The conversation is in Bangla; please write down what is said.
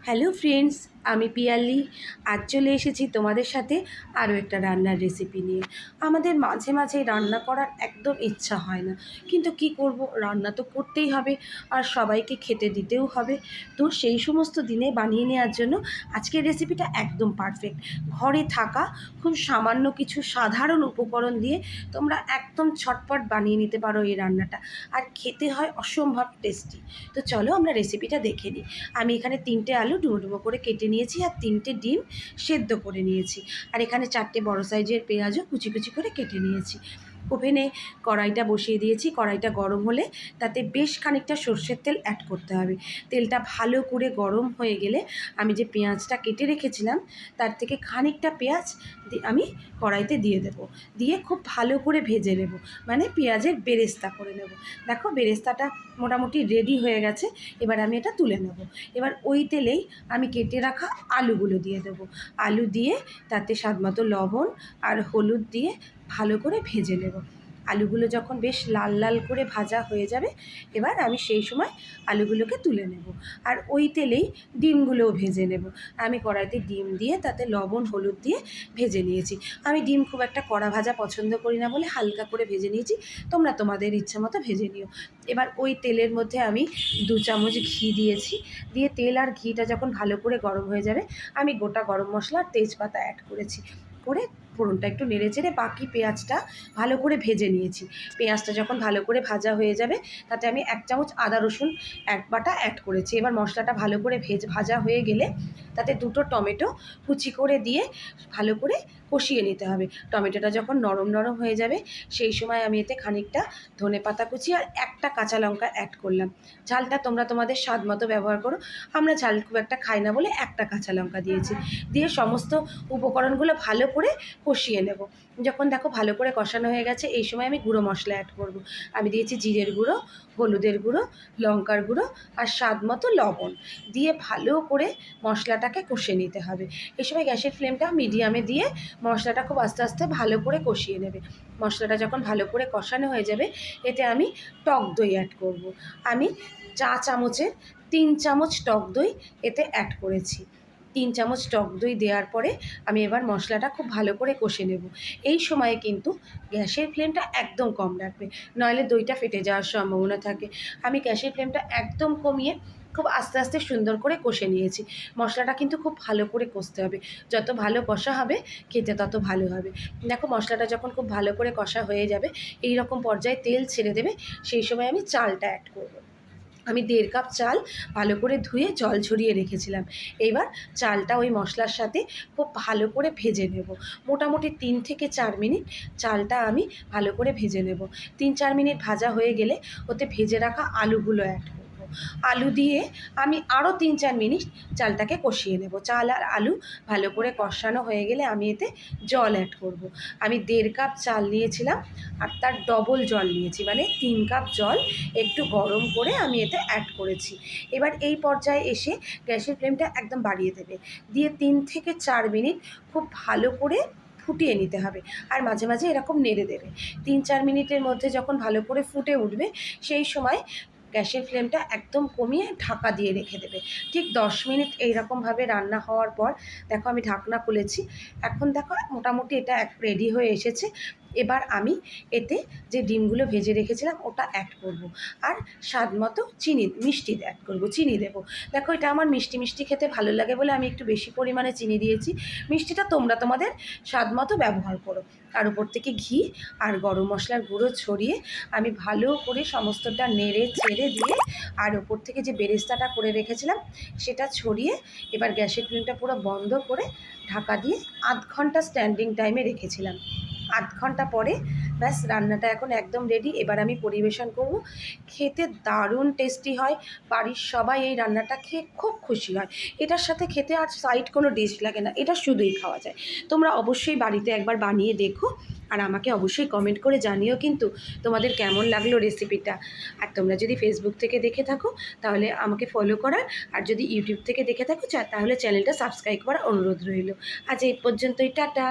হ্যালো ফ্রেন্ডস, আমি পিয়ালি। আজ চলে এসেছি তোমাদের সাথে আরও একটা রান্নার রেসিপি নিয়ে। আমাদের মাঝে মাঝে রান্না করার একদম ইচ্ছা হয় না, কিন্তু কি করব, রান্না তো করতেই হবে আর সবাইকে খেতে দিতেও হবে। তো সেই সমস্ত দিনে বানিয়ে নেওয়ার জন্য আজকের রেসিপিটা একদম পারফেক্ট। ঘরে থাকা খুব সামান্য কিছু সাধারণ উপকরণ দিয়ে তোমরা একদম ছটপট বানিয়ে নিতে পারো এই রান্নাটা, আর খেতে হয় অসম্ভব টেস্টি। তো চলো আমরা রেসিপিটা দেখে নিই। আমি এখানে 3টে আলু ডুমো ডুমো করে কেটে নিয়েছি আর 3টে ডিম সেদ্ধ করে নিয়েছি, আর এখানে 4টে বড় সাইজের পেঁয়াজও কুচি কুচি করে কেটে নিয়েছি। ওভেনে কড়াইটা বসিয়ে দিয়েছি। কড়াইটা গরম হলে তাতে বেশ খানিকটা সর্ষের তেল অ্যাড করতে হবে। তেলটা ভালো করে গরম হয়ে গেলে আমি যে পেঁয়াজটা কেটে রেখেছিলাম তার থেকে খানিকটা পেঁয়াজ আমি কড়াইতে দিয়ে দেবো। দিয়ে খুব ভালো করে ভেজে নেব, মানে পেঁয়াজের বেরেস্তা করে নেব। দেখো বেরেস্তাটা মোটামুটি রেডি হয়ে গেছে। এবার আমি এটা তুলে নেব। এবার ওই তেলেই আমি কেটে রাখা আলুগুলো দিয়ে দেবো। আলু দিয়ে তাতে স্বাদমতো লবণ আর হলুদ দিয়ে ভালো করে ভেজে নেব। আলুগুলো যখন বেশ লাল লাল করে ভাজা হয়ে যাবে, এবার আমি সেই সময় আলুগুলোকে তুলে নেব। আর ওই তেলেই ডিমগুলোও ভেজে নেব। আমি কড়াইতে ডিম দিয়ে তাতে লবণ হলুদ দিয়ে ভেজে নিয়েছি। আমি ডিম খুব একটা কড়া ভাজা পছন্দ করি না বলে হালকা করে ভেজে নিয়েছি। তোমরা তোমাদের ইচ্ছা মতো ভেজে নিও। এবার ওই তেলের মধ্যে আমি 2 চামচ ঘি দিয়েছি। দিয়ে তেল আর ঘিটা যখন ভালো করে গরম হয়ে যাবে, আমি গোটা গরম মশলা আর তেজপাতা অ্যাড করেছি। করে ফোড়নটা একটু নেড়ে চেড়ে বাকি পেঁয়াজটা ভালো করে ভেজে নিয়েছি। পেঁয়াজটা যখন ভালো করে ভাজা হয়ে যাবে, তাতে আমি 1 চামচ আদা রসুন বাটা অ্যাড করেছি। এবার মশলাটা ভালো করে ভাজা হয়ে গেলে তাতে 2টো টমেটো কুচি করে দিয়ে ভালো করে কষিয়ে নিতে হবে। টমেটোটা যখন নরম নরম হয়ে যাবে, সেই সময় আমি এতে খানিকটা ধনেপাতা কুচি আর একটা কাঁচা লঙ্কা অ্যাড করলাম। ঝালটা তোমরা তোমাদের স্বাদ মতো ব্যবহার করো। আমরা ঝাল খুব একটা খাই না বলে একটা কাঁচা লঙ্কা দিয়েছি। দিয়ে সমস্ত উপকরণগুলো ভালো করে কষিয়ে নেব। যখন দেখো ভালো করে কষানো হয়ে গেছে, এই সময় আমি গুঁড়ো মশলা অ্যাড করব। আমি দিয়েছি জিরের গুঁড়ো, হলুদের গুঁড়ো, লঙ্কার গুঁড়ো আর স্বাদ মতো লবণ। দিয়ে ভালো করে মশলাটাকে কষে নিতে হবে। এই সময় গ্যাসের ফ্লেমটা মিডিয়ামে দিয়ে মশলাটা খুব আস্তে আস্তে ভালো করে কষিয়ে নেবে। মশলাটা যখন ভালো করে কষানো হয়ে যাবে, এতে আমি টক দই অ্যাড করব। আমি চা চামচের 3 চামচ টক দই এতে অ্যাড করেছি। 3 চামচ টক দই দেওয়ার পরে আমি এবার মশলাটা খুব ভালো করে কষে নেব। এই সময়ে কিন্তু গ্যাসের ফ্লেমটা একদম কম রাখবে, নইলে দইটা ফেটে যাওয়ার সম্ভাবনা থাকে। আমি গ্যাসের ফ্লেমটা একদম কমিয়ে খুব আস্তে আস্তে সুন্দর করে কষে নিয়েছি। মশলাটা কিন্তু খুব ভালো করে কষতে হবে। যত ভালো কষা হবে খেতে তত ভালো হবে। দেখো মশলাটা যখন খুব ভালো করে কষা হয়ে যাবে, এই রকম পর্যায়ে তেল ছেড়ে দেবে, সেই সময় আমি চালটা অ্যাড করব। আমি 1.5 কাপ চাল ভালো করে ধুয়ে জল ঝরিয়ে রেখেছিলাম। এইবার চালটা ওই মশলার সাথে খুব ভালো করে ভেজে নেব। মোটামুটি 3 থেকে 4 মিনিট চালটা আমি ভালো করে ভেজে নেব। 3-4 মিনিট ভাজা হয়ে গেলে ওতে ভেজে রাখা আলুগুলো অ্যাড করব। আলু দিয়ে আমি আরও 3-4 মিনিট চালটাকে কষিয়ে নেব। চাল আর আলু ভালো করে কষানো হয়ে গেলে আমি এতে জল অ্যাড করব। আমি 1.5 কাপ চাল নিয়েছিলাম আর তার ডবল জল নিয়েছি, মানে 3 কাপ জল একটু গরম করে আমি এতে অ্যাড করেছি। এবার এই পর্যায়ে এসে গ্যাসের ফ্লেমটা একদম বাড়িয়ে দেবে। দিয়ে 3 থেকে 4 মিনিট খুব ভালো করে ফুটিয়ে নিতে হবে, আর মাঝে মাঝে এরকম নেড়ে দেবে। 3-4 মিনিটের মধ্যে যখন ভালো করে ফুটে উঠবে, সেই সময় গ্যাসের ফ্লেমটা একদম কমিয়ে ঢাকা দিয়ে রেখে দেবে। ঠিক 10 মিনিট এইরকমভাবে রান্না হওয়ার পর দেখো আমি ঢাকনা খুলেছি। এখন দেখো মোটামুটি এটা রেডি হয়ে এসেছে। এবার আমি এতে যে ডিমগুলো ভেজে রেখেছিলাম ওটা অ্যাড করব। আর স্বাদ মতো মিষ্টি অ্যাড করব, চিনি দেবো। দেখো এটা আমার মিষ্টি মিষ্টি খেতে ভালো লাগে বলে আমি একটু বেশি পরিমাণে চিনি দিয়েছি। মিষ্টিটা তোমরা তোমাদের স্বাদ মতো ব্যবহার করো। আর উপর থেকে ঘি আর গরম মশলার গুঁড়ো ছড়িয়ে আমি ভালো করে সমস্তটা নেড়ে চেড়ে দিয়ে, আর ওপর থেকে যে বেরেস্তাটা করে রেখেছিলাম সেটা ছড়িয়ে এবার গ্যাসের ফ্লেমটা পুরো বন্ধ করে ঢাকা দিয়ে 1/2 ঘন্টা স্ট্যান্ডিং টাইমে রেখেছিলাম। 1/2 ঘন্টা পরে ব্যাস রান্নাটা এখন একদম রেডি। এবার আমি পরিবেশন করব। খেতে দারুণ টেস্টি হয়। বাড়ির সবাই এই রান্নাটা খেয়ে খুব খুশি হয়। এটার সাথে খেতে আর সাইড কোনো ডিশ লাগে না, এটা শুধুই খাওয়া যায়। তোমরা অবশ্যই বাড়িতে একবার বানিয়ে দেখো, আর আমাকে অবশ্যই কমেন্ট করে জানিও কিন্তু তোমাদের কেমন লাগলো রেসিপিটা। আর তোমরা যদি ফেসবুক থেকে দেখে থাকো তাহলে আমাকে ফলো করার, আর যদি ইউটিউব থেকে দেখে থাকো তাহলে চ্যানেলটা সাবস্ক্রাইব করার অনুরোধ রইল। আজ এই পর্যন্তই, টাটা।